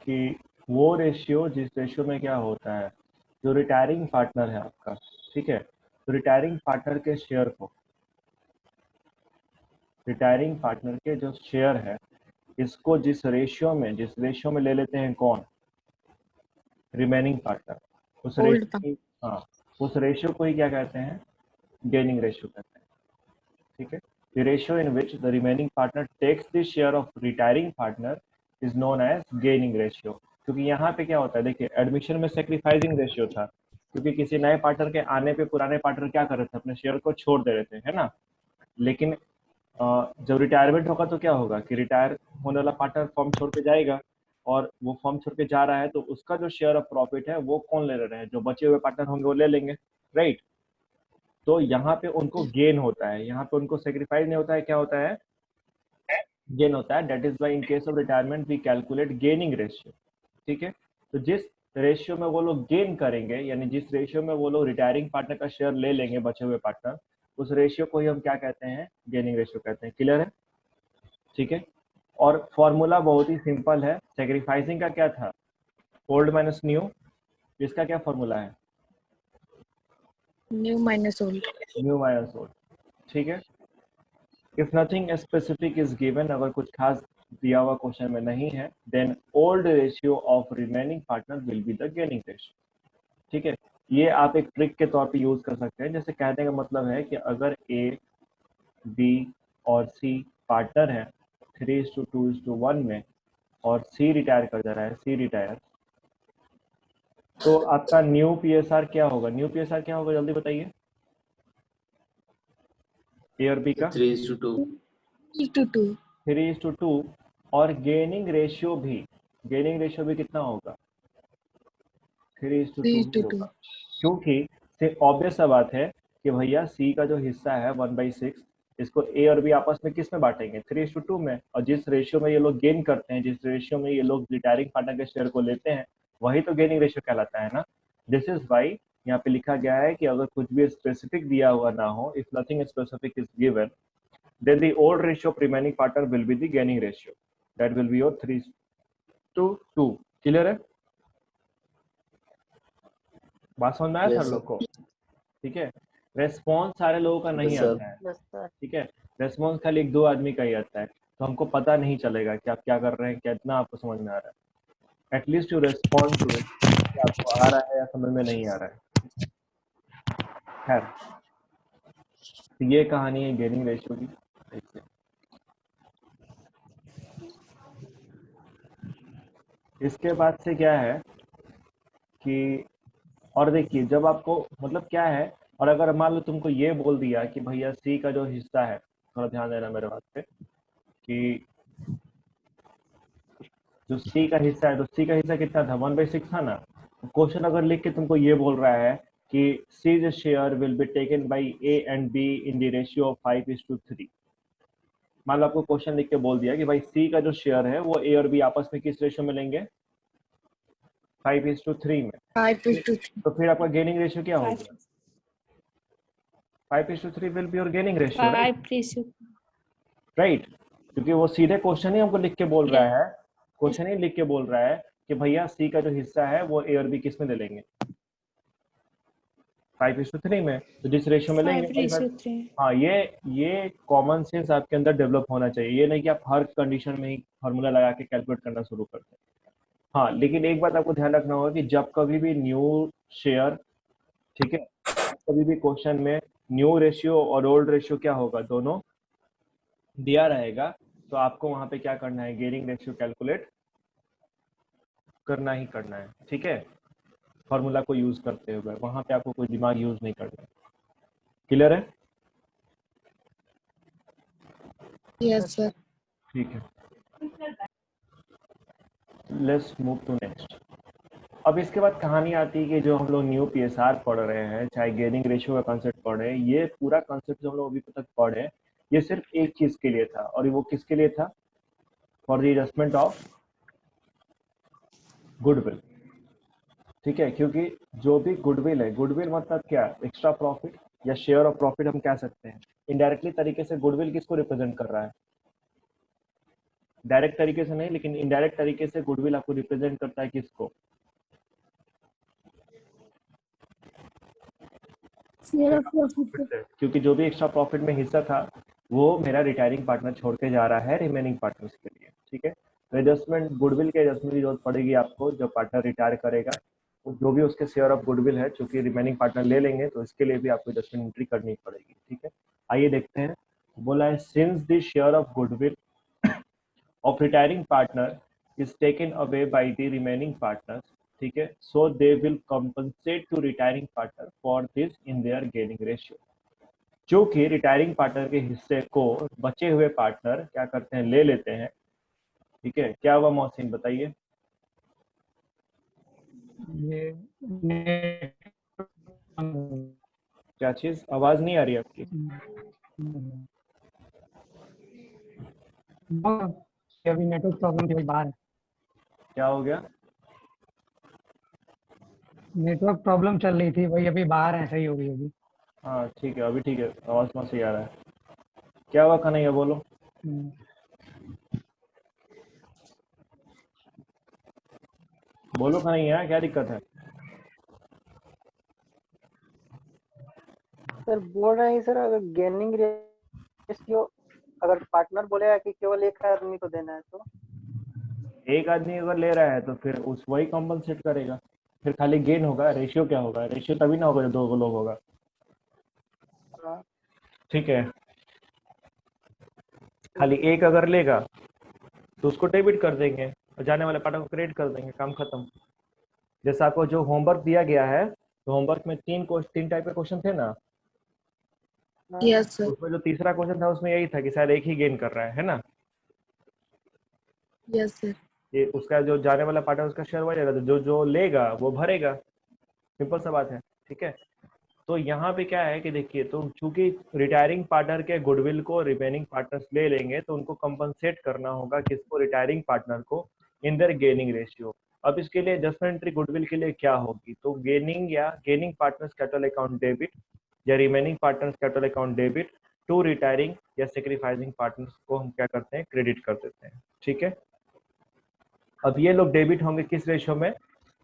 कि वो रेशियो जिस रेशियो में क्या होता है, जो रिटायरिंग पार्टनर है आपका, ठीक है, तो रिटायरिंग पार्टनर के शेयर को, रिटायरिंग पार्टनर के जो शेयर है इसको जिस रेशियो में ले लेते हैं कौन, रिमेनिंग पार्टनर, उस ओल्ड रेशियो, हाँ, उस रेशियो को ही क्या कहते हैं, गेनिंग रेशियो कहते हैं। ठीक है, the ratio in which the remaining partner takes the share of retiring partner is known as gaining ratio। क्योंकि यहाँ पे क्या होता है, देखिए एडमिशन में सेक्रीफाइसिंग रेशियो था, क्योंकि किसी नए पार्टनर के आने पे पुराने पार्टनर क्या कर रहे थे, अपने शेयर को छोड़ दे रहे थे, है ना। लेकिन जब रिटायरमेंट होगा तो क्या होगा कि रिटायर होने वाला पार्टनर फॉर्म छोड़ के जाएगा, और वो फॉर्म छोड़ के जा रहा है तो उसका जो शेयर ऑफ प्रॉफिट है वो कौन ले रहे हैं, जो बचे हुए पार्टनर होंगे वो ले लेंगे, राइट। तो यहाँ पे उनको गेन होता है, यहाँ पे उनको सेक्रीफाइस नहीं होता है, क्या होता है, गेन होता है। That is why in case of retirement we calculate gaining ratio. ठीक है, तो जिस रेशियो में वो लोग गेन करेंगे, यानी जिस रेशियो में वो लोग रिटायरिंग पार्टनर का शेयर ले लेंगे बचे हुए पार्टनर, उस रेशियो को ही हम क्या कहते हैं, गेनिंग रेशियो कहते हैं। क्लियर है, ठीक है। और फॉर्मूला बहुत ही सिंपल है, सेक्रीफाइसिंग का क्या था, ओल्ड माइनस न्यू, इसका क्या फॉर्मूला है, new minus old. New minus old. ठीक है, if nothing specific is given, अगर कुछ खास दिया हुआ क्वेश्चन में नहीं है, then old ratio of remaining partner will be the gaining ratio. ठीक है, ये आप एक ट्रिक के तौर पे यूज कर सकते हैं। जैसे कहने का मतलब है कि अगर ए, बी और सी पार्टनर है 3:2:1 में, और सी रिटायर कर जा रहा है, सी रिटायर, तो आपका न्यू पीएसआर क्या होगा, न्यू पीएसआर क्या होगा जल्दी बताइए, ए और बी का 3:2। 3:2। और गेनिंग रेशियो भी कितना होगा, 3:2 ही 3:2। होगा। क्योंकि से ऑब्वियस सा बात है कि भैया सी का जो हिस्सा है 1/6, इसको ए और बी आपस में किस में बांटेंगे, 3:2 में। और जिस रेशियो में ये लोग गेन करते हैं, जिस रेशियो में ये लोग रिटायरिंग पार्टनर के शेयर को लेते हैं, वही तो गेनिंग रेशियो कहलाता है ना। दिस इज वाई यहाँ पे लिखा गया है कि अगर कुछ भी स्पेसिफिक दिया हुआ ना हो, if nothing specific is given, then the old ratio of remaining partner will be the gaining ratio, that will be your 3:2। Clear है, बात समझ में आया Yes, सर sir. लोग को, ठीक है। रेस्पॉन्स सारे लोगों का नहीं Yes, sir. आता है, ठीक है, रेस्पॉन्स खाली 1-2 आदमी का ही आता है, तो हमको पता नहीं चलेगा कि आप क्या कर रहे हैं, कितना आपको समझ में आ रहा है। At least you respond to it, कि आपको आ रहा है या समझ में नहीं आ रहा है। खैर, तो ये कहानी है गेनिंग रेशियो की। इसके बाद से क्या है कि, और देखिए जब आपको मतलब क्या है, और अगर मान लो तुमको ये बोल दिया कि भैया सी का जो हिस्सा है, थोड़ा ध्यान देना मेरे बात पे, कि जो सी का हिस्सा है, तो सी का हिस्सा कितना था, 1/6 था ना। क्वेश्चन अगर लिख के तुमको ये बोल रहा है कि C share will be taken by A and B in the ratio of 5:3, मान लो आपको क्वेश्चन लिख के बोल दिया कि भाई सी का जो शेयर है वो ए और बी आपस में किस रेशियो में लेंगे, 5:3 में, 5:3। तो फिर आपका गेनिंग रेशियो क्या होगा, 5:3 will be your gaining ratio, right. क्योंकि वो सीधे क्वेश्चन ही हमको लिख के बोल रहा है, क्वेश्चन ही लिख के बोल रहा है कि भैया सी का जो हिस्सा है वो ए और बी किस में ले लेंगे, 5:3 में, तो जिस रेशियो में लेंगे 5:3। हाँ, ये कॉमन सेंस आपके अंदर डेवलप होना चाहिए, ये नहीं कि आप हर कंडीशन में ही फार्मूला लगा के कैलकुलेट करना शुरू करते हैं। हाँ, लेकिन एक बात आपको ध्यान रखना होगा कि जब कभी भी न्यू शेयर, ठीक है, कभी भी क्वेश्चन में न्यू रेशियो और ओल्ड रेशियो क्या होगा, दोनों दिया रहेगा, तो आपको वहां पे क्या करना है, गेनिंग रेशियो कैलकुलेट करना ही करना है, ठीक है, फॉर्मूला को यूज करते हुए, वहां पे आपको कोई दिमाग यूज नहीं करना है। क्लियर है, यस सर। ठीक है, लेट्स मूव टू नेक्स्ट। अब इसके बाद कहानी आती है कि जो हम लोग न्यू पीएसआर पढ़ रहे हैं, चाहे गेनिंग रेशियो का कॉन्सेप्ट पढ़ रहे हैं, ये पूरा कॉन्सेप्ट जो हम लोग अभी तक पढ़े, ये सिर्फ एक चीज के लिए था, और वो किसके लिए था, for the adjustment of goodwill. ठीक है, क्योंकि जो भी गुडविल है, गुडविल मतलब क्या, एक्स्ट्रा प्रॉफिट या शेयर ऑफ प्रॉफिट हम कह सकते हैं। इनडायरेक्टली तरीके से गुडविल किसको रिप्रेजेंट कर रहा है, डायरेक्ट तरीके से नहीं, लेकिन इनडायरेक्ट तरीके से गुडविल आपको रिप्रेजेंट करता है किसको? Share of profit. क्योंकि जो भी एक्स्ट्रा प्रॉफिट में हिस्सा था वो मेरा रिटायरिंग पार्टनर छोड़ के जा रहा है रिमेनिंग पार्टनर्स के लिए। ठीक है, तो एडजस्टमेंट, गुडविल के एडजस्टमेंट की जरूरत पड़ेगी आपको जब पार्टनर रिटायर करेगा, तो जो भी उसके शेयर ऑफ गुडविल है, चूंकि रिमेनिंग पार्टनर ले लेंगे तो इसके लिए भी आपको एडजस्टमेंट एंट्री करनी पड़ेगी। ठीक है, आइए देखते हैं। बोला है since the share of goodwill of retiring partner is taken away by the remaining partners, ठीक है, so they will compensate to retiring partner for this in their gaining ratio। क्योंकि रिटायरिंग पार्टनर के हिस्से को बचे हुए पार्टनर क्या करते हैं, ले लेते हैं। ठीक है, क्या हुआ मोहसिन बताइए? ये क्या चीज, आवाज नहीं आ रही आपकी? अभी नेटवर्क प्रॉब्लम थी, बाहर है। क्या हो गया? नेटवर्क प्रॉब्लम चल रही थी, वही अभी बाहर है, सही हो गई अभी। हाँ ठीक है, अभी ठीक है, आवाज में सही आ रहा है। क्या हुआ कन्हैया, बोलो। बोलो कन्हैया, क्या दिक्कत है? सर बोल रहे हैं सर, अगर गेनिंग रेशियो अगर पार्टनर बोलेगा कि केवल एक आदमी को देना है तो एक आदमी अगर ले रहा है तो फिर उस वही कॉम्पनसेट करेगा, फिर खाली गेन होगा। रेशियो क्या होगा? रेशियो तभी ना होगा जब दो लोग होगा। ठीक है, खाली एक अगर लेगा तो उसको डेबिट कर देंगे और जाने वाले पार्टनर को क्रेडिट कर देंगे, काम खत्म। जैसे आपको जो होमवर्क दिया गया है, तो होमवर्क में तीन टाइप के क्वेश्चन थे ना, यस सर। उसमें जो तीसरा क्वेश्चन था उसमें यही था कि शायद एक ही गेन कर रहा है ना। Yes sir. ये उसका जो जाने वाला पार्टनर उसका शेयर बढ़ जाएगा, तो जो जो लेगा वो भरेगा, सिंपल सा बात है। ठीक है, तो यहाँ पे क्या है कि देखिए, तो चूंकि रिटायरिंग पार्टनर के गुडविल को रिमेनिंग पार्टनर्स ले लेंगे तो उनको कंपनसेट करना होगा किसको, रिटायरिंग पार्टनर को, इन देयर गेनिंग रेशियो। अब इसके लिए एडजस्टमेंट एंट्री गुडविल के लिए क्या होगी, तो गेनिंग या gaining partners capital account debit या remaining partners capital account debit to retiring या सेक्रीफाइसिंग पार्टनर्स को हम क्या करते हैं, क्रेडिट कर देते हैं। ठीक है, अब ये लोग डेबिट होंगे किस रेशियो में,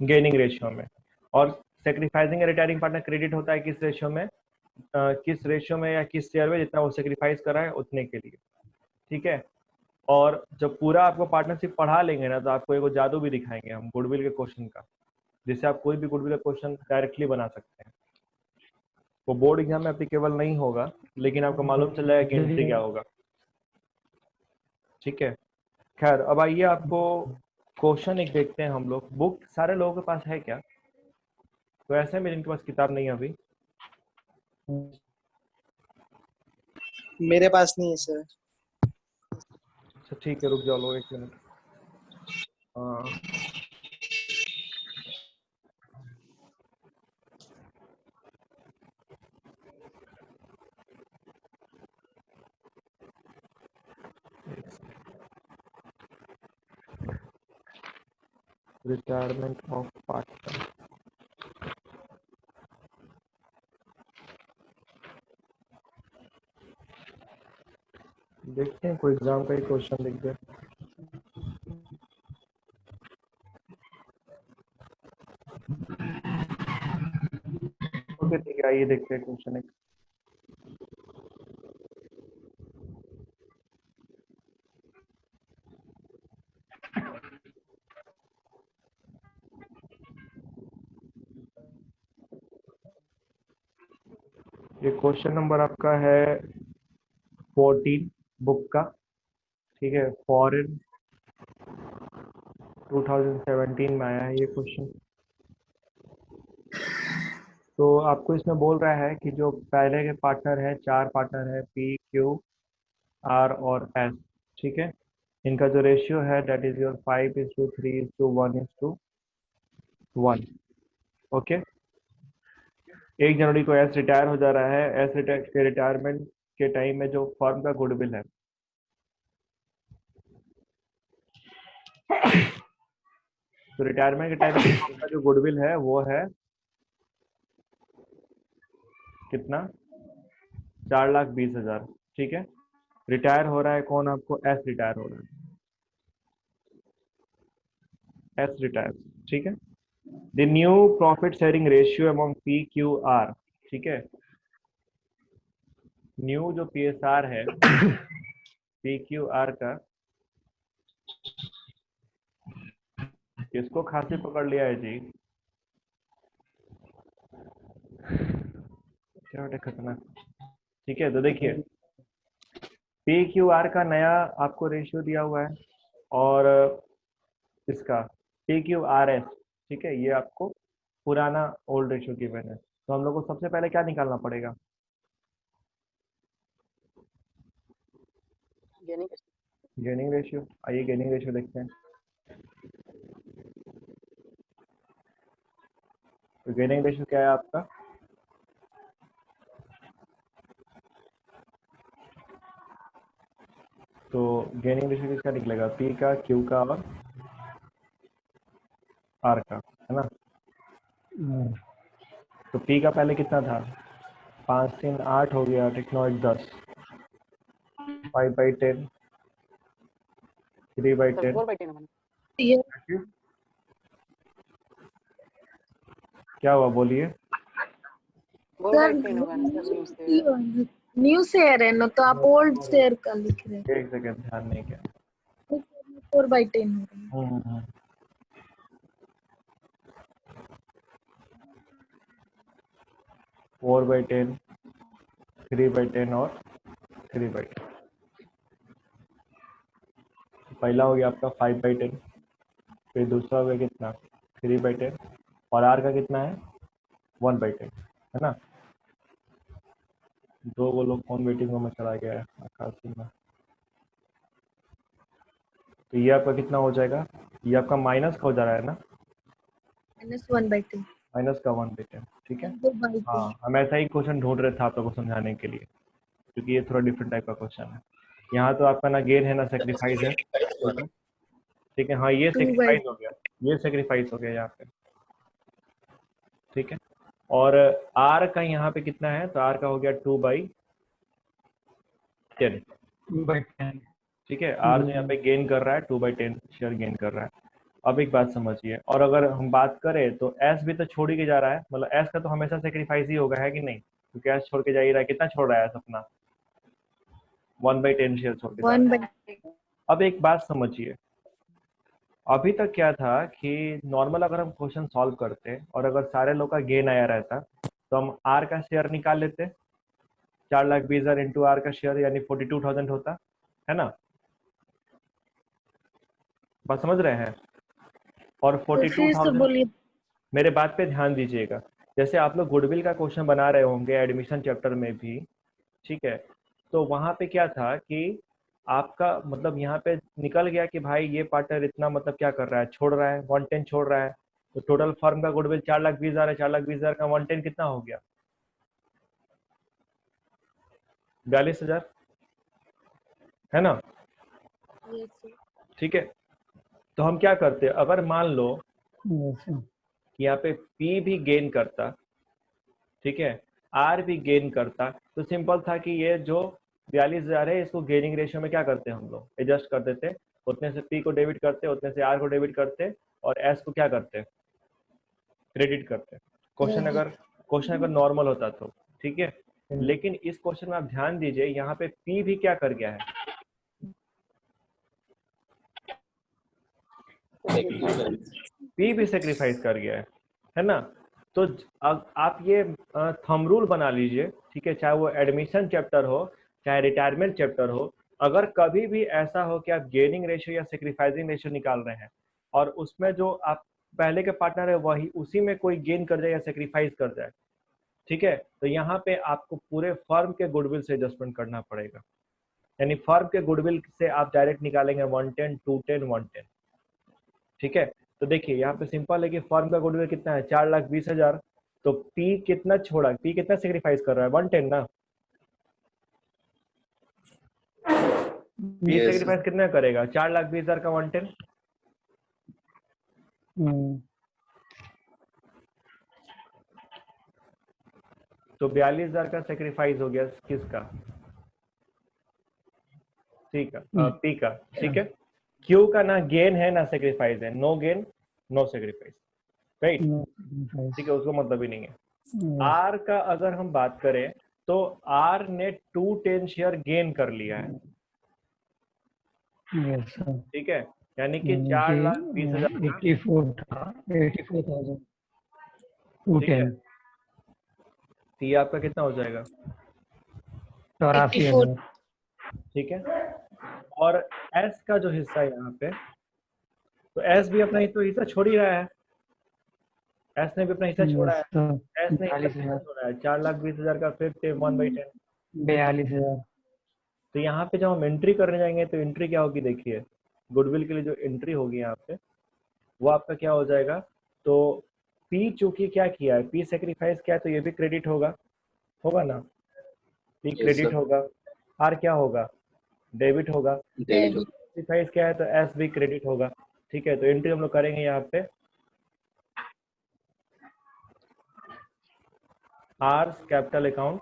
गेनिंग रेशियो में, और सेक्रीफाइसिंग या रिटायरिंग पार्टनर क्रेडिट होता है किस रेशियो में, किस रेशियो में या किस शेयर में, जितना वो सेक्रीफाइस करा है उतने के लिए। ठीक है, और जब पूरा आपको पार्टनरशिप पढ़ा लेंगे ना, तो आपको एक जादू भी दिखाएंगे हम गुडविल के क्वेश्चन का, जिससे आप कोई भी गुडविल का क्वेश्चन डायरेक्टली बना सकते हैं। वो बोर्ड एग्जाम में एप्लीकेबल नहीं होगा, लेकिन आपको मालूम चल जाएगा कि एंट्री क्या होगा। ठीक है, खैर अब आइए आपको क्वेश्चन एक देखते हैं हम लोग। बुक सारे लोगों के पास है क्या? तो ऐसे में जिनके पास किताब नहीं है अभी, मेरे पास नहीं है सर। अच्छा ठीक है, रुक जाओ लोग एक मिनट। रिटायरमेंट ऑफ पार्टनर, देखते हैं कोई एग्जाम का ही क्वेश्चन लिख दे। ओके ठीक है, आइए देखते हैं क्वेश्चन एक। ये क्वेश्चन नंबर आपका है 14 बुक का। ठीक है, फॉरेन 2017 में आया है ये क्वेश्चन। तो आपको इसमें बोल रहा है कि जो पहले के पार्टनर है, चार पार्टनर है, पी क्यू आर और एस। ठीक है, इनका जो रेशियो है दैट इज योर 5:3:1:1। ओके, 1 जनवरी को एस रिटायर हो जा रहा है। एस के रिटायरमेंट के टाइम में जो फर्म का गुडविल है, तो रिटायरमेंट के टाइम में फर्म का जो गुडविल है वो है कितना, 4,20,000। ठीक है, रिटायर हो रहा है कौन, आपको एस रिटायर हो रहा है। एस रिटायर्स, ठीक है। The new profit sharing ratio among P Q R, ठीक है। न्यू जो PSR है पी क्यू आर का, किसको खांसी पकड़ लिया है जी? क्या बेटा खतरनाक। ठीक है, तो देखिए पी क्यू आर का नया आपको रेशियो दिया हुआ है और इसका पी क्यू आर एस, ठीक है, ये आपको पुराना ओल्ड रेशियो गिवन है। तो हम लोग को सबसे पहले क्या निकालना पड़ेगा? Gaining ratio. आइए गेनिंग रेशियो देखते हैं। तो गेनिंग रेशियो क्या है आपका? तो गेनिंग रेशियो किसका निकलेगा? पी का, क्यू का और आर का, है ना। तो पी का पहले कितना था? 5 3 8 हो गया, 8 9 10, 5/10, 3/10। 4/10 Yes, क्या हुआ बोलिए? 4/10 होगा ना सर, न्यू से। न्यू शेयर है ना, तो आप ओल्ड शेयर का लिख रहे हैं। एक सेकंड, ध्यान नहीं किया। 4/10 हो रहा है। हम्म। 4/10, 3/10 और 3/10। पहला हो गया आपका 5/10, फिर दूसरा हो गया कितना? 3/10, और आर का कितना है? 1/10, है ना। दो वो लोग फोन मीटिंगों में चला गया है आकाशी में। तो ये आपका कितना हो जाएगा? ये आपका माइनस का हो जा रहा है ना, -1/10। माइनस का 1/10, ठीक है। 2/10। हाँ, हम ऐसा ही क्वेश्चन ढूंढ रहे थे आप लोगों को समझाने के लिए, क्योंकि ये थोड़ा डिफरेंट टाइप का क्वेश्चन है। यहाँ तो आपका ना गेन है ना सेक्रीफाइस है, ठीक है। हाँ, ये 2/10। सेक्रीफाइस हो गया, ये सेक्रीफाइस हो गया यहाँ पे, ठीक है। और आर का यहाँ पे कितना है? तो आर का हो गया 2/10, ठीक है। आर जो यहाँ पे गेन कर रहा है 2/10 शेयर गेन कर रहा है। अब एक बात समझिए, और अगर हम बात करें तो एस भी तो छोड़ ही के जा रहा है, मतलब एस का तो हमेशा सेक्रीफाइस ही होगा, है कि नहीं? क्योंकि एस छोड़ के जा ही रहा है। कितना छोड़ रहा है एस अपना? 1/10 शेयर छोड़ के जा रहा है। अब एक बात समझिए, अभी तक क्या था कि नॉर्मल अगर हम क्वेश्चन सॉल्व करते और अगर सारे लोग का गेन आया रहता तो हम आर का शेयर निकाल लेते। 4,20,000 इंटू आर का शेयर यानी 42,000 होता, है ना। बात समझ रहे हैं? और तो फिर से 42,000, बोलिए। मेरे बात पे ध्यान दीजिएगा। जैसे आप लोग गुडविल का क्वेश्चन बना रहे होंगे एडमिशन चैप्टर में भी, ठीक है। तो वहां पे क्या था कि आपका मतलब यहाँ पे निकल गया कि भाई ये पार्टनर इतना मतलब क्या कर रहा है, छोड़ रहा है, 110 छोड़ रहा है। तो टोटल फर्म का गुडविल 4,20,000 है, 4,20,000 का 110 कितना हो गया? 42,000, है ना। Yes, sir. ठीक है, तो हम क्या करते, अगर मान लो कि यहाँ पे पी भी गेन करता, ठीक है, आर भी गेन करता, तो सिंपल था कि ये जो 42,000 है इसको गेनिंग रेशियो में क्या करते हम लोग? एडजस्ट कर देते। उतने से पी को डेबिट करते, उतने से आर को डेबिट करते, और एस को क्या करते? क्रेडिट करते। क्वेश्चन अगर नॉर्मल होता तो, ठीक है। लेकिन इस क्वेश्चन में आप ध्यान दीजिए, यहाँ पे पी भी क्या कर गया है? पी भी सेक्रीफाइस कर गया है ना। तो आप ये थंब रूल बना लीजिए, ठीक है, चाहे वो एडमिशन चैप्टर हो चाहे रिटायरमेंट चैप्टर हो। अगर कभी भी ऐसा हो कि आप गेनिंग रेशियो या सेक्रीफाइसिंग रेशियो निकाल रहे हैं और उसमें जो आप पहले के पार्टनर है वही उसी में कोई गेन कर जाए या सेक्रीफाइस कर जाए, ठीक है, तो यहाँ पे आपको पूरे फर्म के गुडविल से एडजस्टमेंट करना पड़ेगा। यानी फर्म के गुडविल से आप डायरेक्ट निकालेंगे 110, 210, 110, ठीक है। तो देखिए यहाँ पे सिंपल है कि फर्म का गुडविल कितना है? 4,20,000। तो पी कितना छोड़ा, पी कितना सेक्रीफाइस कर रहा है? 110 ना। पी सेक्रीफाइस कितना करेगा? 4,20,000 का 110। तो 42,000 का सेक्रीफाइस हो गया किसका? सी का, पी का, ठीक है। क्यू का ना गेन है ना सेक्रीफाइस है, no gain no sacrifice, right. ठीक है, उसको मतलब ही नहीं है। आर का अगर हम बात करें तो आर ने 210 शेयर गेन कर लिया है, यस सर, ठीक है, यानी कि 4,20,000 का, 84 था, 84,000 ठीक है। 210, तो ये आपका कितना हो जाएगा, 84 84,000। ठीक है। और एस का जो हिस्सा है यहाँ पे, तो एस भी अपना तो हिस्सा छोड़ ही रहा है, एस ने भी अपना हिस्सा छोड़ा यस है। सर, एस ने हिस्सा कितना 42,000, छोड़ा है, 4,20,000 का, फिर 1/10। 42,000। तो यहाँ पे जब हम एंट्री करने जाएंगे तो एंट्री क्या होगी, देखिए गुडविल के लिए जो एंट्री होगी यहाँ पे वो आपका क्या हो जाएगा, तो पी चूंकि क्या किया है, पी सेक्रीफाइस किया है, तो ये भी क्रेडिट होगा, होगा ना, पी क्रेडिट होगा, आर क्या होगा, डेबिट होगा, डेबिट सेक्रीफाइस किया है तो एस भी क्रेडिट होगा, ठीक है। तो एंट्री हम लोग करेंगे यहाँ पे, आर कैपिटल अकाउंट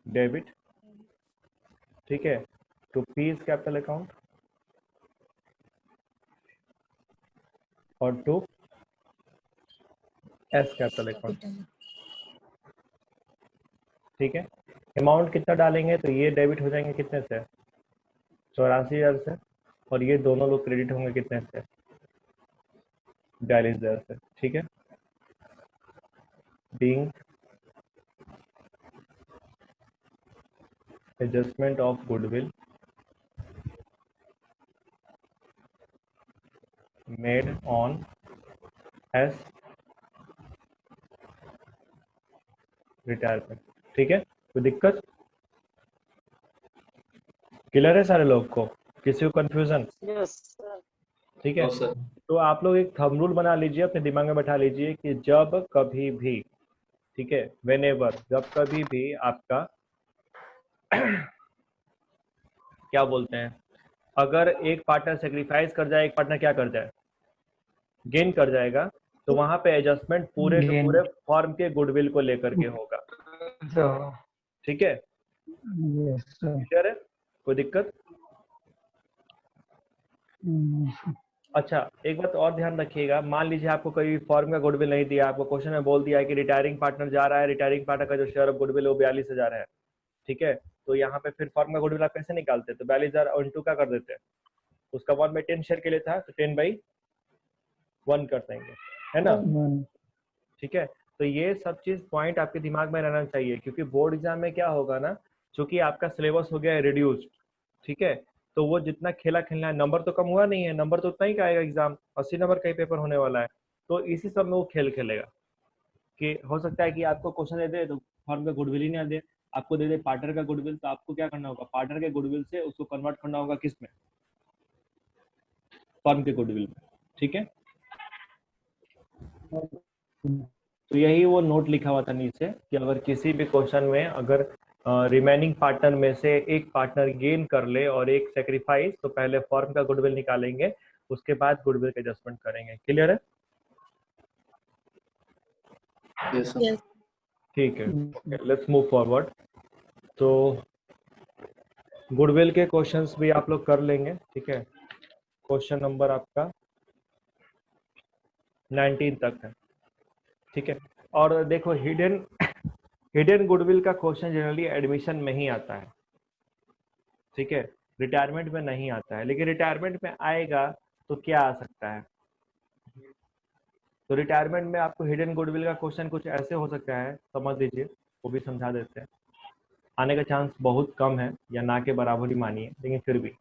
डेबिट, ठीक है, टू पी कैपिटल अकाउंट और to S capital account, capital ठीक है। अमाउंट कितना डालेंगे, तो ये डेबिट हो जाएंगे कितने से, 84,000 से, और ये दोनों लोग क्रेडिट होंगे कितने से, 42,000 से, ठीक है। Being adjustment of goodwill made on S retirement, ठीक है। कोई दिक्कत, क्लियर है सारे लोग को, किसी को कंफ्यूजन, यस सर। ठीक है। तो आप लोग एक थंब रूल बना लीजिए, अपने दिमाग में बैठा लीजिए कि जब कभी भी, ठीक है, व्हेनेवर, जब कभी भी आपका क्या बोलते हैं, अगर एक पार्टनर सेक्रीफाइस कर जाए, एक पार्टनर क्या कर जाए, गेन कर जाएगा, तो वहां पे एडजस्टमेंट पूरे के गेन पूरे फॉर्म के गुडविल को लेकर के होगा, ठीक है, यस सर। क्लियर है, कोई दिक्कत। अच्छा, एक बात और ध्यान रखिएगा, मान लीजिए आपको कोई फॉर्म का गुडविल नहीं दिया, आपको क्वेश्चन में बोल दिया है कि रिटायरिंग पार्टनर जा रहा है, रिटायरिंग पार्टनर का जो शेयर ऑफ गुडविल है वो 42,000 है, ठीक है। तो यहाँ पे फिर फॉर्म का गुडविल आप कैसे निकालते, तो 42,000 और इंटू क्या कर देते हैं, उसका 1/10 शेयर के लिए था तो 10/1 कर देंगे, है ना, ठीक है। तो ये सब चीज पॉइंट आपके दिमाग में रहना चाहिए, क्योंकि बोर्ड एग्जाम में क्या होगा ना, चूंकि आपका सिलेबस हो गया है रिड्यूस्ड, ठीक है, तो वो जितना खेला खेलना है, नंबर तो कम हुआ नहीं है, नंबर तो उतना ही का आएगा, एग्जाम 80 नंबर का ही पेपर होने वाला है, तो इसी सब में वो खेल खेलेगा, कि हो सकता है कि आपको क्वेश्चन दे दे तो फॉर्म का गुडविल ही ना दे, आपको दे दे पार्टनर का गुडविल, तो आपको क्या करना होगा, पार्टनर के गुडविल से उसको कन्वर्ट करना होगा किस में, फॉर्म के गुडविल में, ठीक है। तो यही वो नोट लिखा हुआ था नीचे कि अगर किसी भी क्वेश्चन में अगर रिमेनिंग पार्टनर में से एक पार्टनर गेन कर ले और एक सेक्रीफाइस, तो पहले फॉर्म का गुडविल निकालेंगे, उसके बाद गुडविल का एडजस्टमेंट करेंगे, क्लियर है, यस ठीक है, ओके, लेट्स मूव फॉरवर्ड। तो गुडविल के क्वेश्चंस भी आप लोग कर लेंगे, ठीक है, क्वेश्चन नंबर आपका 19 तक है, ठीक है। और देखो हिडन गुडविल का क्वेश्चन जनरली एडमिशन में ही आता है, ठीक है, रिटायरमेंट में नहीं आता है, लेकिन रिटायरमेंट में आएगा तो क्या आ सकता है, तो रिटायरमेंट में आपको हिडन गुडविल का क्वेश्चन कुछ ऐसे हो सकता है, समझ लीजिए, वो भी समझा देते हैं, आने का चांस बहुत कम है या ना के बराबर ही मानिए, लेकिन फिर भी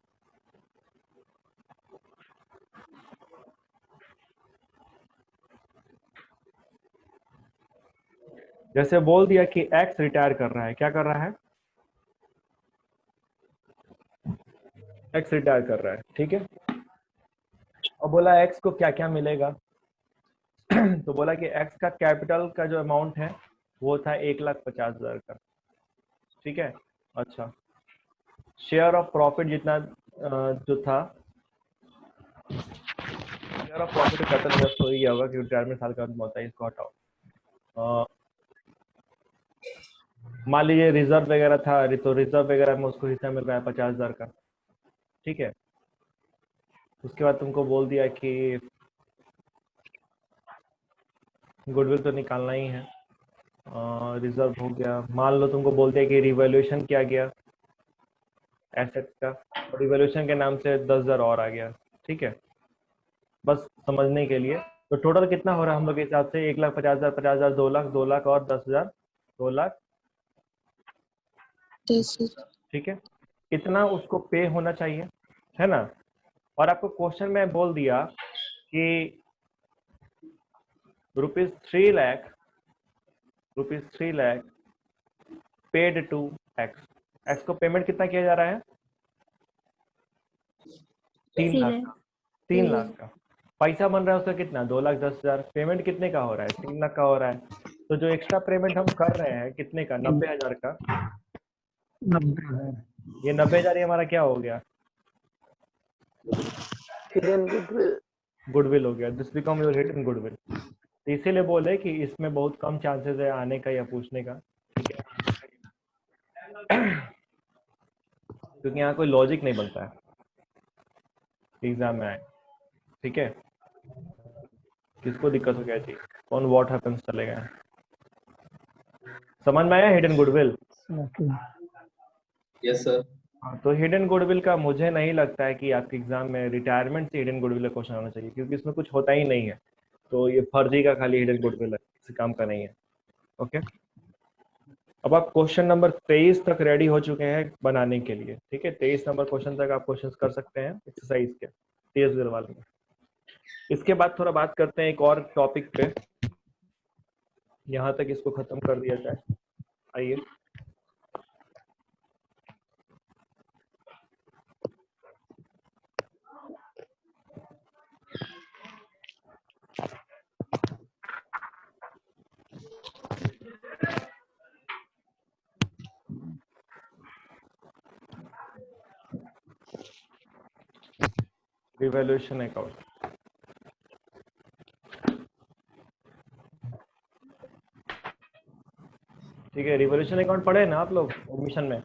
जैसे बोल दिया कि एक्स रिटायर कर रहा है, क्या कर रहा है, एक्स रिटायर कर रहा है, ठीक है, और बोला एक्स को क्या क्या मिलेगा तो बोला कि एक्स का कैपिटल का जो अमाउंट है वो था 1,50,000 का, ठीक है। अच्छा, शेयर ऑफ प्रॉफिट जितना जो था, share of profit capital invest हो ही गया होगा कि रिटायरमेंट साल का अंत में होता है, इसको हटाओ। मान लीजिए रिजर्व वगैरह था, तो रिजर्व वगैरह में उसको हिस्सा मिल रहा है 50,000 का, ठीक है। उसके बाद तुमको बोल दिया कि गुडविल तो निकालना ही है। रिजर्व हो गया। मान लो तुमको बोलते हैं कि रिवैल्यूएशन क्या गया एसेट का, और रिवैल्यूएशन के नाम से 10,000 और आ गया। ठीक है, बस समझने के लिए। तो टोटल कितना हो रहा है हम लोग के हिसाब से? 1,50,000, 50,000, 2 लाख, 2 लाख और 10,000, 2 लाख। 10,000। ठीक है, इतना उसको पे होना चाहिए, है ना। और आपको क्वेश्चन में बोल दिया कि ₹3 lakh paid to X. X को पेमेंट कितना किया जा रहा है? 3 लाख का। 3 लाख का पैसा बन रहा है उसका कितना? 2,10,000। पेमेंट कितने का हो रहा है? 3 लाख का हो रहा है। तो जो एक्स्ट्रा पेमेंट हम कर रहे हैं कितने का? 90,000 का। 90,000। ये 90,000 ये हमारा क्या हो गया? Hidden goodwill. गुडविल हो गया। This become your hidden goodwill. तो इसीलिए बोले कि इसमें बहुत कम चांसेस है आने का या पूछने का। ठीक है, क्योंकि यहाँ कोई लॉजिक नहीं बनता है एग्जाम में आए। ठीक है, किसको दिक्कत हो गया थी? कौन व्हाट हैपेंस चले गए? समझ में आया हिडन गुडविल? Yes sir. हाँ, तो हिडन गुडविल का मुझे नहीं लगता है कि आपके एग्जाम में रिटायरमेंट से हिडन गुडविल का क्वेश्चन आना चाहिए, क्योंकि इसमें कुछ होता ही नहीं है। तो ये फर्जी का खाली हिडन गुडविल है, किसी काम का नहीं है। ओके, अब आप क्वेश्चन नंबर 23 तक रेडी हो चुके हैं बनाने के लिए। ठीक है, 23 नंबर क्वेश्चन तक आप क्वेश्चन कर सकते हैं एक्सरसाइज के तेज अग्रवाल में। इसके बाद थोड़ा बात करते हैं एक और टॉपिक पे, यहाँ तक इसको खत्म कर दिया जाए। आइए, रिवैल्यूएशन अकाउंट। ठीक है, रिवॉल्यूशन अकाउंट पढ़े ना आप लोग एडमिशन में?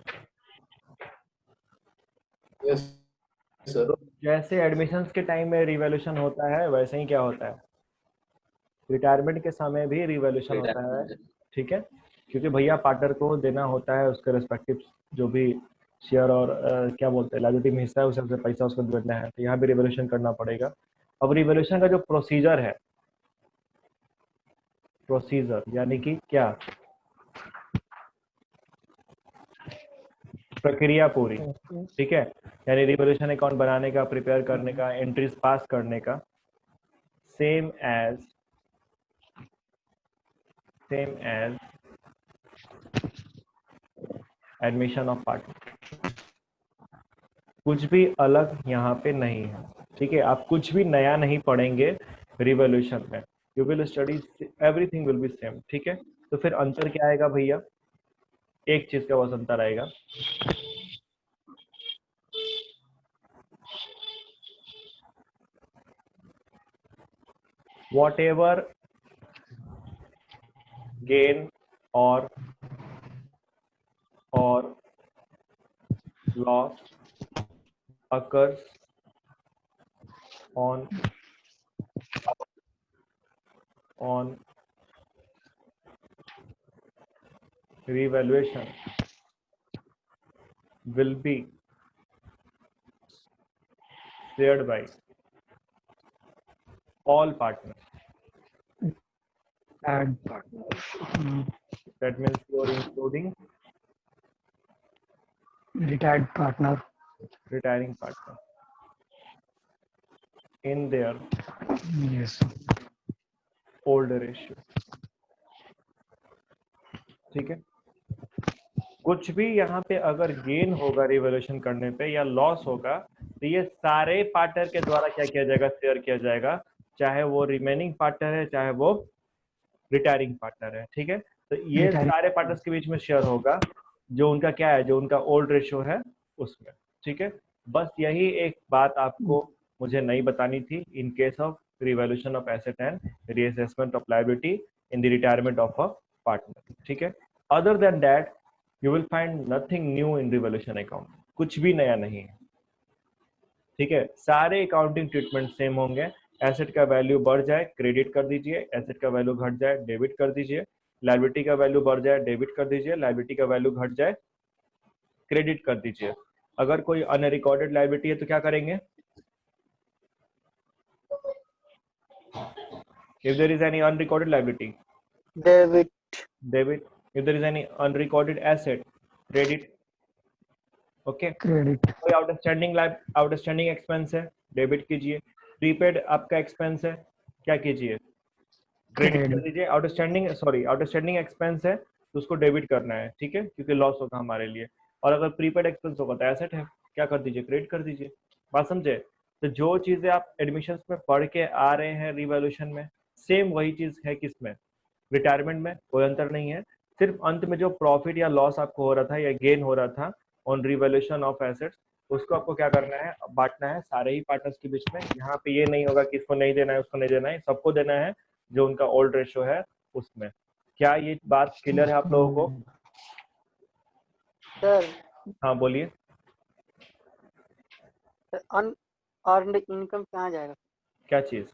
Yes sir. तो जैसे एडमिशन्स के टाइम में रिवॉल्यूशन होता है, वैसे ही क्या होता है, रिटायरमेंट के समय भी रिवॉल्यूशन होता है। ठीक है, क्योंकि भैया पार्टनर को देना होता है उसके रेस्पेक्टिव जो भी शेयर और क्या बोलते हैं लायबिलिटी में हिस्सा है, उस हिसाब से पैसा उसको देना है। तो यहाँ भी रिवॉल्यूशन करना पड़ेगा। अब रिवॉल्यूशन का जो प्रोसीजर है, प्रोसीजर यानी कि क्या प्रक्रिया पूरी। ठीक है, यानी रिवॉल्यूशन अकाउंट बनाने का, प्रिपेयर करने का, एंट्रीज पास करने का, same as admission of partner. कुछ भी अलग यहाँ पे नहीं है। ठीक है, आप कुछ भी नया नहीं पढ़ेंगे रिवॉल्यूशन में। You will study everything will be same. ठीक है, तो फिर अंतर क्या आएगा भैया? एक चीज का बस अंतर आएगा, whatever gain or loss occurs on revaluation will be shared by all partners. Add partner. That means you are including Retired partner. retiring partner in their Yes. old ratio. ठीक है, कुछ भी यहाँ पे अगर गेन होगा रिवॉल्यूशन करने पे या लॉस होगा, तो ये सारे पार्टनर के द्वारा क्या किया जाएगा? शेयर किया जाएगा, चाहे वो रिमेनिंग पार्टनर है चाहे वो रिटायरिंग पार्टनर है। ठीक है, तो ये सारे पार्टनर्स के बीच में शेयर होगा, जो उनका क्या है, जो उनका ओल्ड रेशियो है उसमें। ठीक है, बस यही एक बात आपको मुझे नहीं बतानी थी इन case of revolution of asset and reassessment of liability in the retirement of a partner. ठीक है, other than that you will find nothing new in revolution account. कुछ भी नया नहीं है। ठीक है, सारे अकाउंटिंग ट्रीटमेंट सेम होंगे, एसेट का वैल्यू बढ़ जाए क्रेडिट कर दीजिए, एसेट का वैल्यू घट जाए डेबिट कर दीजिए, लायबिलिटी का वैल्यू बढ़ जाए डेबिट कर दीजिए, लायबिलिटी का वैल्यू घट जाए क्रेडिट कर दीजिए। अगर कोई अनरिकॉर्डेड लायबिलिटी है तो क्या करेंगे? If there is any unrecorded liability, debit. debit. If there is any unrecorded asset, credit. Okay. Credit. कोई आउटस्टैंडिंग एक्सपेंस है, डेबिट कीजिए। प्रीपेड आपका एक्सपेंस है, क्या कीजिए? क्रेडिट कर क्रेडिट। दीजिए। आउटस्टैंडिंग एक्सपेंस है तो उसको डेबिट करना है, ठीक है, क्योंकि लॉस होगा हमारे लिए। और अगर प्रीपेड एक्सपेंस होगा तो एसेट है, क्या कर दीजिए? क्रेडिट कर दीजिए। बात समझे? तो जो चीजें आप एडमिशंस में पढ़ के आ रहे हैं रिवैल्यूएशन में, सेम वही चीज है किसमें? रिटायरमेंट में। कोई अंतर नहीं है, सिर्फ अंत में जो प्रॉफिट या लॉस आपको हो रहा था या गेन हो रहा था ऑन रिवैल्यूएशन ऑफ एसेट्स, उसको आपको क्या करना है? बांटना है सारे ही पार्टनर्स के बीच में। यहाँ पे ये नहीं होगा कि इसको नहीं देना है उसको नहीं देना है, सबको देना है जो उनका ओल्ड रेशियो है उसमें। क्या ये बात क्लियर है आप लोगों को? सर हाँ बोलिए। अनअर्न्ड इनकम कहाँ जाएगा? क्या चीज?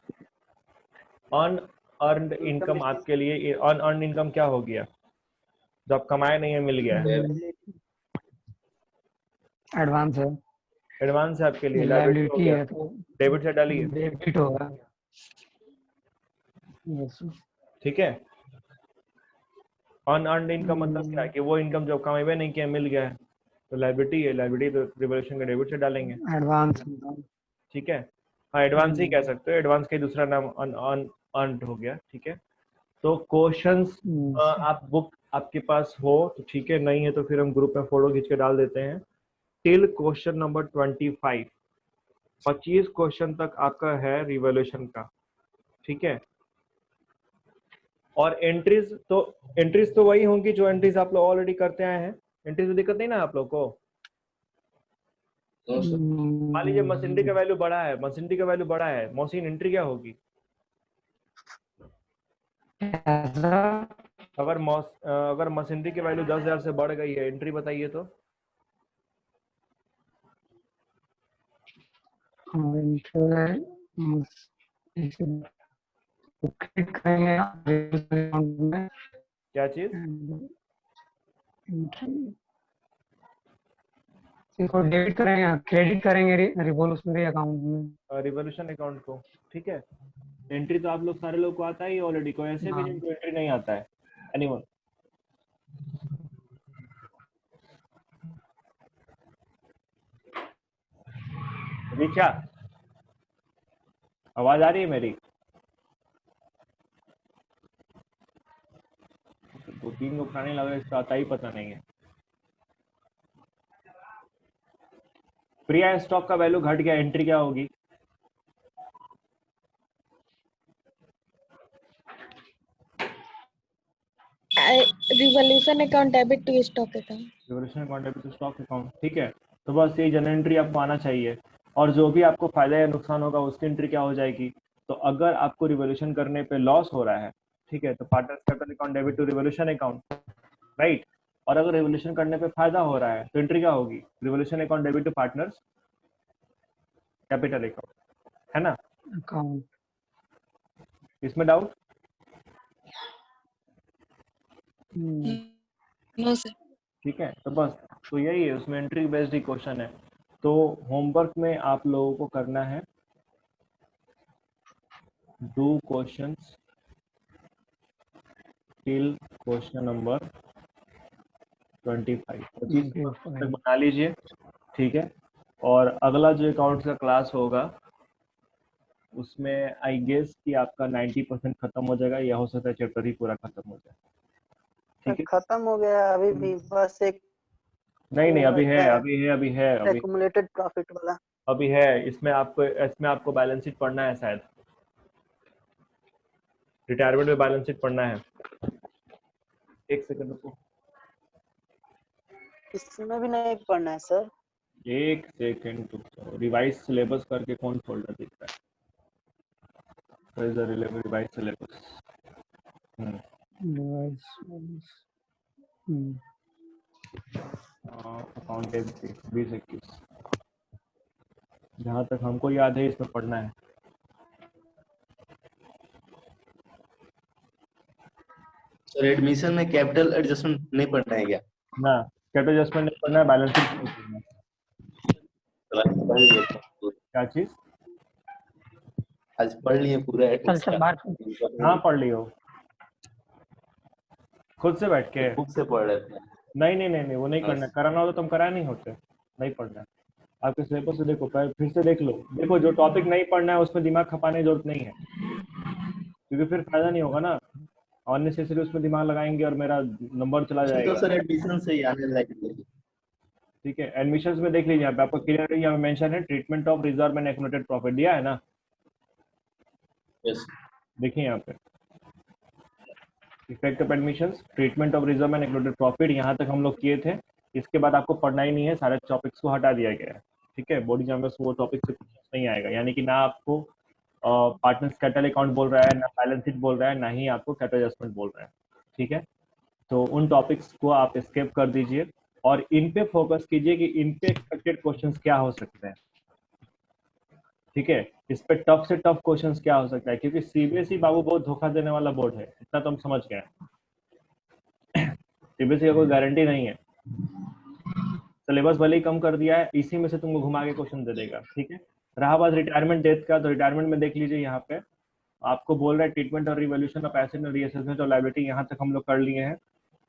अनअर्न्ड इनकम आपके लिए अनअर्न्ड इनकम क्या हो गया? जो आप कमाए नहीं है मिल गया है। एडवांस है। एडवांस है आपके लिए, लायबिलिटी हो लायबिलिटी गया, है तो डेबिट से डालिए, डेबिट होगा। यस। ठीक है। अनअर्न्ड इनकम मतलब क्या है? कि वो इनकम जो कमाए नहीं किया मिल गया है, तो लायबिलिटी है, लायबिलिटी तो रिवैल्यूएशन के डेबिट से डालेंगे, एडवांस। ठीक है। हाँ एडवांस ही कह सकते हो, एडवांस का दूसरा नाम अनअर्न्ड हो गया, ठीक है। तो क्वेश्चंस आप बुक आपके पास हो तो ठीक है, नहीं है तो फिर हम ग्रुप में फोटो खींच के डाल देते हैं। टिल क्वेश्चन नंबर 25, 25 क्वेश्चन तक आपका है रिवैल्यूएशन का, ठीक है। और एंट्रीज तो वही होंगी जो एंट्रीज आप लोग ऑलरेडी करते आए हैं। एंट्रीज में दिक्कत नहीं ना आप लोग को? No sir. मान लीजिए मशीनरी का वैल्यू बढ़ा है, मशीनरी का वैल्यू बढ़ा है, मशीन एंट्री क्या होगी? अगर मशीनरी की वैल्यू 10,000 से बढ़ गई है, एंट्री बताइए तो। क्या चीज? इसको डेबिट करेंगे, क्रेडिट करेंगे रिवॉल्यूशनरी अकाउंट में। रिवोल्यूशन अकाउंट को, ठीक है। एंट्री तो आप लोग सारे लोग को आता ही ऑलरेडी, कोई ऐसे भी जिनको एंट्री नहीं आता है? एनीवन? रिचा, आवाज आ रही है मेरी? दो तीन को खाने लगा, इसका आता ही पता नहीं है। प्रिया स्टॉक का वैल्यू घट गया, एंट्री क्या होगी? Revaluation account debit to stock account. Revaluation account debit to stock account, ठीक है। तो बस ये जनरल एंट्री आपको आना चाहिए, और जो भी आपको फायदा या नुकसान होगा उसकी एंट्री क्या हो जाएगी? तो अगर आपको रिवोल्यूशन करने पे लॉस हो रहा है, ठीक है, तो partners capital account debit to revolution account, right. और अगर रिवोल्यूशन करने पे फायदा हो रहा है तो एंट्री क्या होगी? Revaluation account debit to partners capital account, है ना? अकाउंट। इसमें डाउट? No sir. ठीक है, तो बस तो यही है, उसमें एंट्री बेस्ड ही क्वेश्चन है। तो होमवर्क में आप लोगों को करना है 2 क्वेश्चंस टिल क्वेश्चन नंबर 25 तक बना लीजिए, ठीक है। और अगला जो अकाउंट्स का क्लास होगा उसमें आई गेस कि आपका 90% खत्म हो जाएगा, या हो सकता है चैप्टर ही पूरा खत्म हो जाए, ठीक है। खत्म हो गया अभी भी, बस एक नहीं अभी एक्यूमुलेटेड प्रॉफिट वाला। अभी है। इसमें आपको बैलेंस शीट पढ़ना है शायद, रिटायरमेंट में बैलेंस शीट पढ़ना है। एक सेकंड रुको, इसमें भी नहीं पढ़ना है सर। एक सेकंड रुको। रिवाइज सिलेबस करके कौन फोल्डर दिख रहा है? रिवाइज सिलेबस, अकाउंटेंसी 2021, जहाँ तक हमको याद है इसमें पढ़ना है। सर एडमिशन में कैपिटल एडजस्टमेंट नहीं पढ़ना है क्या? ना, कैपिटल एडजस्टमेंट नहीं पढ़ना है, बैलेंस शीट नहीं पढ़ना है। पढ़ लिए क्या चीज? आज पढ़ लिए पूरा चल चल बाहर हाँ पढ़ लियो खुद से बैठ के। बुक से पढ़ रहे थे। नहीं नहीं नहीं नहीं, वो नहीं करना, बस। कराना हो तो तुम कराए नहीं होते, नहीं पढ़ना है। आपके सिलेबस से देखो, फिर से देख लो, देखो जो टॉपिक नहीं पढ़ना है उसमें दिमाग खपाने की जरूरत नहीं है, क्योंकि फिर फायदा नहीं होगा ना, अननेसेसरी उसमें दिमाग लगाएंगे और मेरा नंबर चला तो जाएगा। सर एडमिशन से ही आने लगे। ठीक है, एडमिशंस में देख लीजिए, यहाँ पे आपको क्लियर यहाँ मेंशन है, treatment of reserve and accumulated profit दिया है ना, यस। देखिए यहाँ पे effect of admissions, treatment of reserve and accumulated profit, यहाँ तक हम लोग किए थे। इसके बाद आपको पढ़ना ही नहीं है, सारे टॉपिक्स को हटा दिया गया है। ठीक है, बोर्ड एग्जाम में वो टॉपिक से नहीं आएगा, यानी कि ना आपको पार्टनर्स कैपिटल अकाउंट बोल रहा है, ना बैलेंस शीट बोल रहा है, ना ही आपको कैपिटल एडजस्टमेंट बोल रहा है। ठीक है, तो उन टॉपिक्स को आप स्किप कर दीजिए और इन पे फोकस कीजिए कि इन पे एक्सपेक्टेड क्वेश्चंस क्या हो सकते हैं। ठीक है, इस पे टफ से टफ क्वेश्चंस क्या हो सकता है, क्योंकि सीबीएसई बाबू बहुत धोखा देने वाला बोर्ड है, इतना तो हम समझ गए। सीबीएसई का कोई गारंटी नहीं है, सिलेबस भले ही कम कर दिया है, इसी में से तुमको घुमा के क्वेश्चन दे देगा। ठीक है, रहा बात रिटायरमेंट डेट का, तो रिटायरमेंट में देख लीजिए, यहाँ पे आपको बोल रहा है ट्रीटमेंट और revolution of asset and reassessment of liability, यहाँ तक हम लोग कर लिए हैं।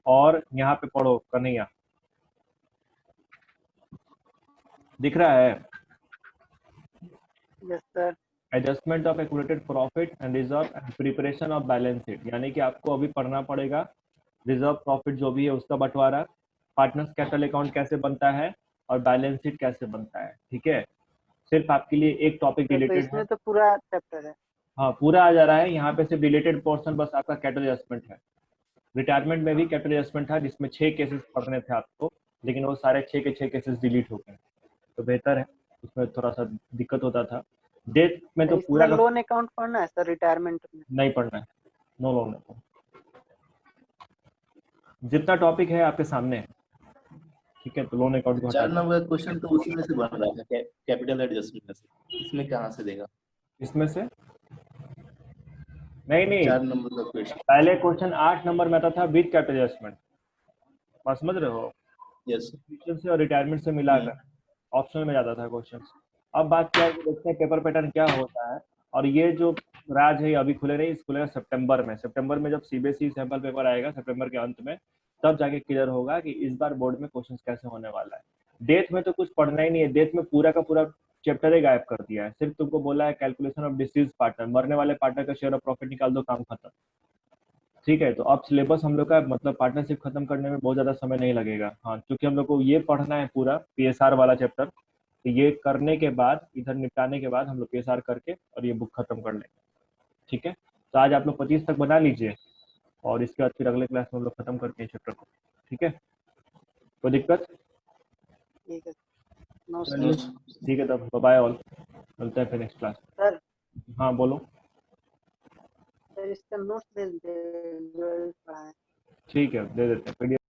और यहाँ पे पढ़ो कन्हैया, दिख रहा है? Yes sir. Adjustment of accumulated profit and reserve and preparation of balance sheet, यानी कि आपको अभी पढ़ना पड़ेगा रिजर्व प्रॉफिट जो भी है उसका बंटवारा, पार्टनर्स कैपिटल अकाउंट कैसे बनता है और बैलेंस शीट कैसे बनता है। ठीक है, सिर्फ आपके लिए एक टॉपिक तो रिलेटेड है। इसमें तो पूरा चैप्टर है। हाँ पूरा आ जा रहा है, यहाँ पे सिर्फ रिलेटेड पोर्शन बस आपका कैपिटल एडजस्टमेंट है। रिटायरमेंट में भी कैपिटल एडजस्टमेंट था, जिसमें 6 केसेस पढ़ने थे आपको, लेकिन वो सारे 6 के 6 केसेस डिलीट हो गए, तो बेहतर है, उसमें थोड़ा सा दिक्कत होता था। डेट में तो पूरा इसमें लोन अकाउंट पढ़ना है सर रिटायरमेंट में? नहीं पढ़ना है, नो लोन अकाउंट, जितना टॉपिक है आपके सामने है। ठीक है, तो लोन अकाउंट को हटा 4 दो। नंबर का क्वेश्चन तो उसी में से बन रहा था, कैपिटल एडजस्टमेंट में से। इसमें कहाँ से देगा? इसमें से नहीं नहीं, 4 नंबर का क्वेश्चन। पहले क्वेश्चन 8 नंबर में आता था विद कैपिटल एडजस्टमेंट, बात समझ रहे हो? यस। ट्यूशन से और रिटायरमेंट से मिलाकर ऑप्शनल में जाता था क्वेश्चन। अब बात क्या है कि देखते हैं पेपर पैटर्न क्या होता है, और ये जो राज है अभी खुले नहीं, खुलेगा सितंबर में। सितंबर में जब सीबीएसई सैंपल पेपर आएगा सितंबर के अंत में, तब जाके क्लियर होगा कि इस बार बोर्ड में क्वेश्चंस कैसे होने वाला है। डेथ में तो कुछ पढ़ना ही नहीं है, डेथ में पूरा का पूरा चैप्टर ही गायब कर दिया है, सिर्फ तुमको बोला है कैलकुलेशन ऑफ डिसीज पार्टनर, मरने वाले पार्टनर का शेयर ऑफ प्रॉफिट निकाल दो, काम खत्म। ठीक है, तो अब सिलेबस हम लोग का मतलब पार्टनरशिप खत्म करने में बहुत ज्यादा समय नहीं लगेगा। हाँ, क्योंकि हम लोग को ये पढ़ना है पूरा पीएसआर वाला चैप्टर, तो ये करने के बाद, इधर निपटाने के बाद हम लोग पीएसआर करके और ये बुक खत्म कर लेंगे। ठीक है, तो आज आप लोग 25 तक बना लीजिए, और इसके बाद फिर अगले क्लास में हम लोग खत्म करते हैं चैप्टर को। ठीक है, कोई दिक्कत? ठीक है। नो चलिए सर। ठीक है, तब बाय ऑल, मिलते हैं फिर नेक्स्ट क्लास। सर हाँ बोलो। सर इसका नोट्स दे दीजिए जो पढ़ा है। ठीक है, दे देते हैं PDF